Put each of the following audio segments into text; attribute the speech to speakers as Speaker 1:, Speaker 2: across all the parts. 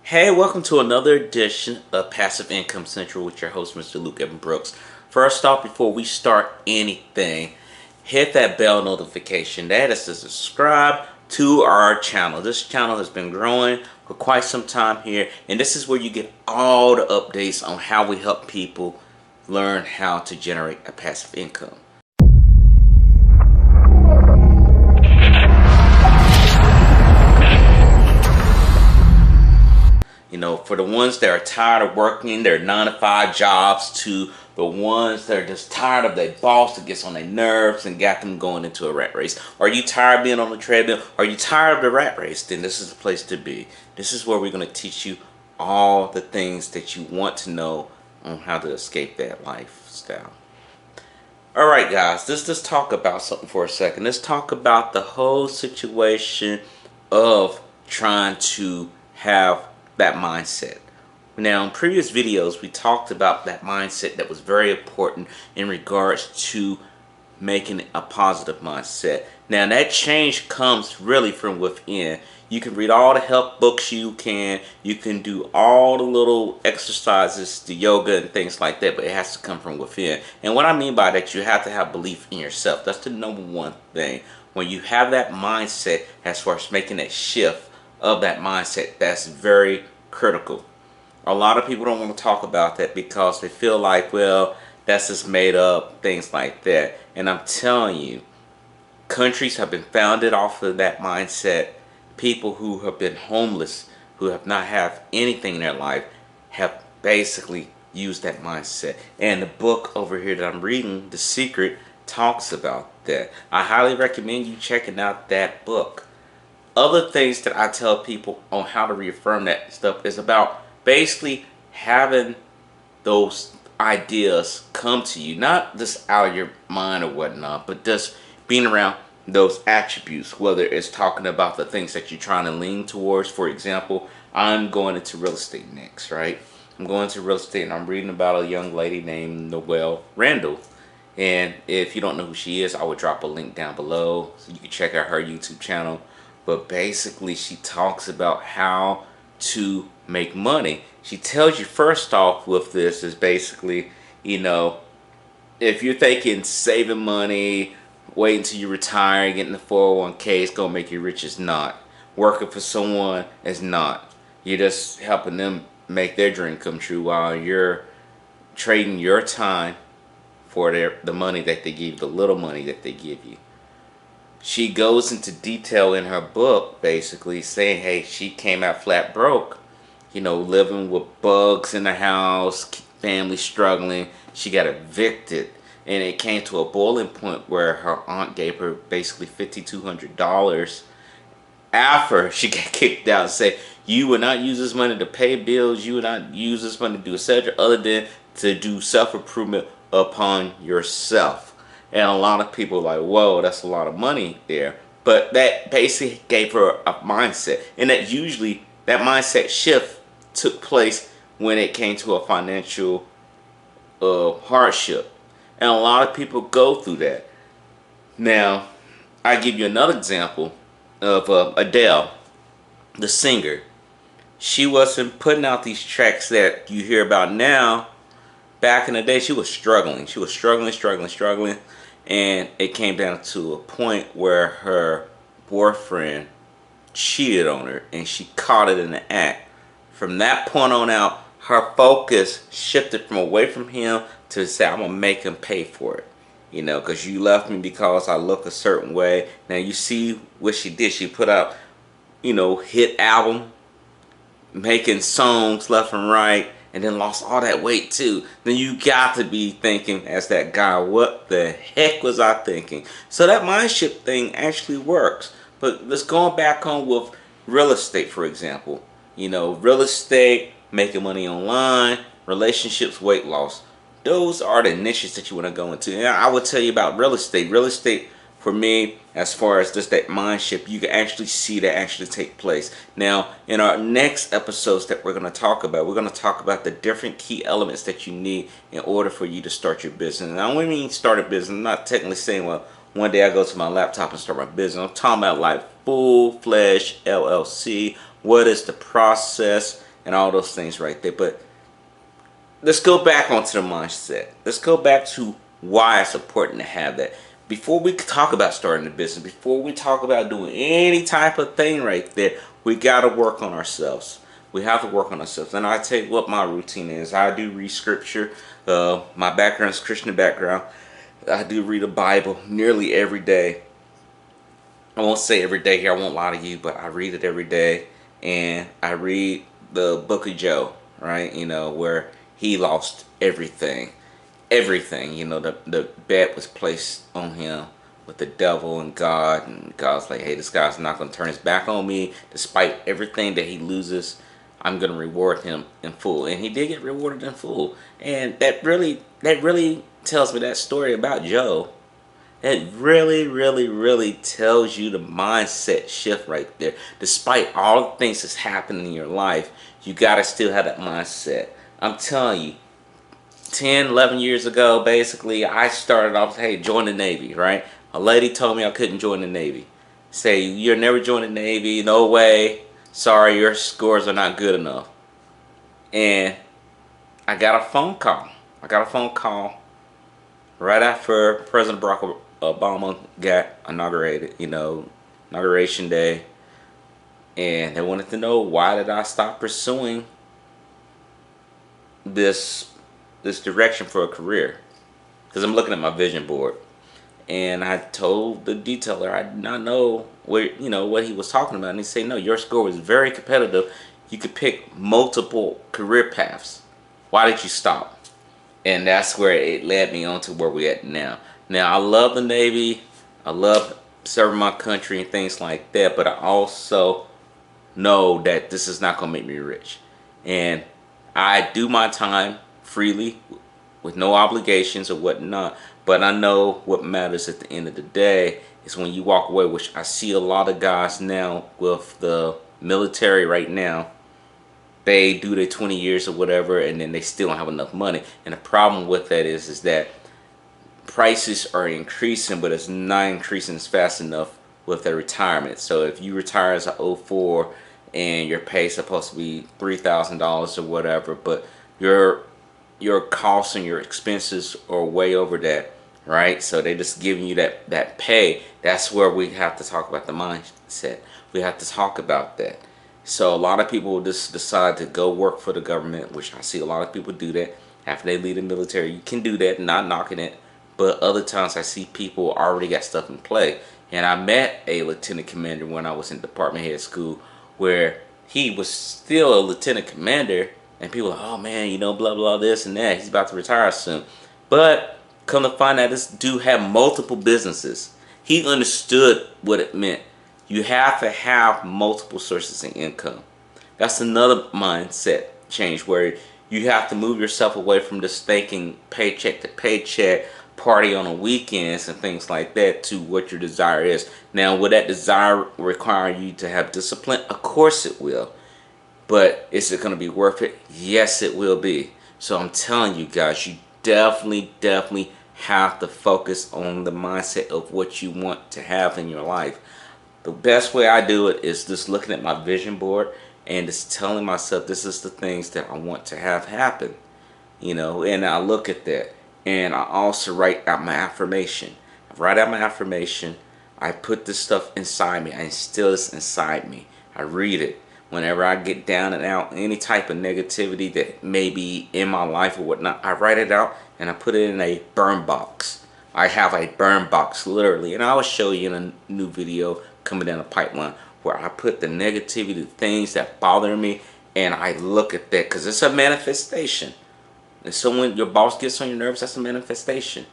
Speaker 1: Hey, welcome to another edition of Passive Income Central with your host, Mr. Luke Evan Brooks. First off, before we start anything, hit that bell notification. That is to subscribe to our channel. This channel has been growing for quite some time here, and this is where you get all the updates on how we help people learn how to generate a passive income. You know, for the ones that are tired of working their 9-to-5 jobs, to the ones that are just tired of their boss that gets on their nerves and got them going into a rat race. Are you tired of being on the treadmill? Are you tired of the rat race? Then this is the place to be. This is where we're going to teach you all the things that you want to know on how to escape that lifestyle. Alright guys, let's just talk about something for a second. Let's talk about the whole situation of trying to have that mindset. Now, in previous videos, we talked about that mindset that was very important in regards to making a positive mindset. Now, that change comes really from within. You can read all the health books you can do all the little exercises, the yoga and things like that, but it has to come from within. And what I mean by that, you have to have belief in yourself. That's the number one thing. When you have that mindset, as far as making that shift of that mindset, that's very critical. A lot of people don't want to talk about that because they feel like, well, that's just made up, things like that. And I'm telling you, countries have been founded off of that mindset. People who have been homeless, who have not had anything in their life, have basically used that mindset. And the book over here that I'm reading, The Secret, talks about that. I highly recommend you checking out that book. Other things that I tell people on how to reaffirm that stuff is about basically having those ideas come to you, not just out of your mind or whatnot, but just being around those attributes, whether it's talking about the things that you're trying to lean towards. For example, I'm going into real estate next, right? I'm going into real estate and I'm reading about a young lady named Noelle Randall. And if you don't know who she is, I will drop a link down below so you can check out her YouTube channel. But basically, she talks about how to make money. She tells you first off with this is basically, you know, if you're thinking saving money, wait until you retire, getting the 401k is going to make you rich, it's not. Working for someone is not. You're just helping them make their dream come true while you're trading your time for the money that they give you, the little money that they give you. She goes into detail in her book, basically saying, hey, she came out flat broke, you know, living with bugs in the house, family struggling. She got evicted, and it came to a boiling point where her aunt gave her basically $5,200 after she got kicked out and said, you would not use this money to pay bills, you would not use this money to do etc., other than to do self-improvement upon yourself. And a lot of people are like, whoa, that's a lot of money there. But that basically gave her a mindset. And that usually, that mindset shift took place when it came to a financial hardship. And a lot of people go through that. Now, I give you another example of Adele, the singer. She wasn't putting out these tracks that you hear about now. Back in the day, she was struggling. She was struggling. And it came down to a point where her boyfriend cheated on her and she caught it in the act. From that point on out, her focus shifted from away from him to say, I'm going to make him pay for it. You know, because you left me because I look a certain way. Now you see what she did. She put out, you know, hit album, making songs left and right. And then lost all that weight too. Then you got to be thinking as that guy, what the heck was I thinking? So that mind shift thing actually works. But let's go back on with real estate, for example. You know, real estate, making money online, relationships, weight loss. Those are the niches that you want to go into. And I would tell you about real estate. Real estate, for me, as far as just that mind shift, you can actually see that actually take place. Now, in our next episodes that we're going to talk about the different key elements that you need in order for you to start your business. And I don't mean start a business. I'm not technically saying, well, one day I go to my laptop and start my business. I'm talking about like full-fledged LLC. What is the process and all those things right there. But let's go back onto the mindset. Let's go back to why it's important to have that. Before we talk about starting a business, before we talk about doing any type of thing right there, we got to work on ourselves. We have to work on ourselves. And I tell you what my routine is. I do read scripture. My background is Christian background. I do read the Bible nearly every day. I won't say every day here, I won't lie to you, but I read it every day. And I read the book of Job, right? You know, where he lost everything. Everything, you know, the bet was placed on him with the devil and God. And God's like, hey, this guy's not going to turn his back on me. Despite everything that he loses, I'm going to reward him in full. And he did get rewarded in full. And that really tells me that story about Job. It really tells you the mindset shift right there. Despite all the things that's happening in your life, you got to still have that mindset. I'm telling you, 10, 11 years ago, basically, I started off, hey, join the Navy, right? A lady told me I couldn't join the Navy. Say, you'll never join the Navy, no way. Sorry, your scores are not good enough. And I got a phone call. Right after President Barack Obama got inaugurated, you know, inauguration day. And they wanted to know, why did I stop pursuing this direction for a career? Because I'm looking at my vision board, and I told the detailer I did not know what he was talking about, and he said, no, your score was very competitive. You could pick multiple career paths. Why did you stop? And that's where it led me on to where we're at now. Now, I love the Navy. I love serving my country and things like that, but I also know that this is not going to make me rich. And I do my time freely with no obligations or whatnot, but I know what matters at the end of the day is when you walk away, which I see a lot of guys now with the military right now. They do their 20 years or whatever, and then they still don't have enough money. And the problem with that is that prices are increasing, but it's not increasing as fast enough with their retirement. So if you retire as an 04 and your pay is supposed to be $3,000 or whatever, but your costs and your expenses are way over that, right? So they're just giving you that pay. That's where we have to talk about the mindset. We have to talk about that. So a lot of people will just decide to go work for the government, which I see a lot of people do that after they leave the military. You can do that, not knocking it, but other times I see people already got stuff in play. And I met a lieutenant commander when I was in department head school, where he was still a lieutenant commander, and people are like, oh man, you know, blah blah this and that, he's about to retire soon. But come to find out, this dude had multiple businesses. He understood what it meant. You have to have multiple sources of income. That's another mindset change, where you have to move yourself away from just thinking paycheck to paycheck, party on the weekends and things like that, to what your desire is. Now, will that desire require you to have discipline? Of course it will. But is it going to be worth it? Yes, it will be. So I'm telling you guys, you definitely have to focus on the mindset of what you want to have in your life. The best way I do it is just looking at my vision board and just telling myself, this is the things that I want to have happen. You know, and I look at that. And I also write out my affirmation. I write out my affirmation. I put this stuff inside me. I instill this inside me. I read it. Whenever I get down and out, any type of negativity that may be in my life or whatnot, I write it out and I put it in a burn box. I have a burn box, literally. And I will show you in a new video coming down the pipeline, where I put the negativity, the things that bother me, and I look at that, because it's a manifestation. And so when your boss gets on your nerves, that's a manifestation.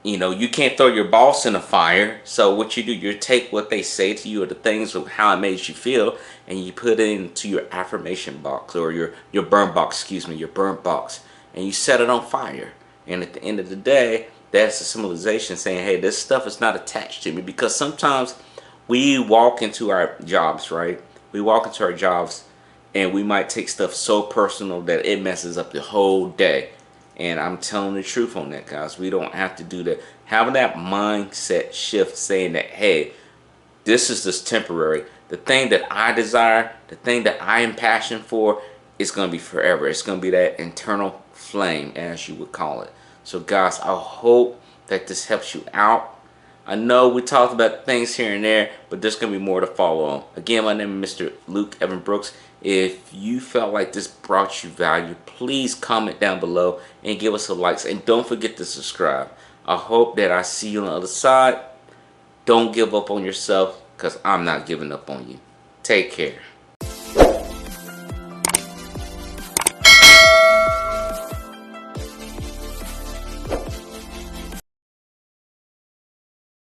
Speaker 1: You know, you can't throw your boss in a fire. So what you do, you take what they say to you or the things of how it made you feel, and you put it into your affirmation box, or your burn box, excuse me, your burn box, and you set it on fire. And at the end of the day, that's a symbolization saying, hey, this stuff is not attached to me. Because sometimes we walk into our jobs, right? We walk into our jobs and we might take stuff so personal that it messes up the whole day. And I'm telling the truth on that, guys. We don't have to do that. Having that mindset shift, saying that, hey, this is just temporary. The thing that I desire, the thing that I am passionate for, it's going to be forever. It's going to be that internal flame, as you would call it. So guys, I hope that this helps you out. I know we talked about things here and there, but there's going to be more to follow on. Again, my name is Mr. Luke Evan Brooks. If you felt like this brought you value, please comment down below and give us some likes. And don't forget to subscribe. I hope that I see you on the other side. Don't give up on yourself, because I'm not giving up on you. Take care.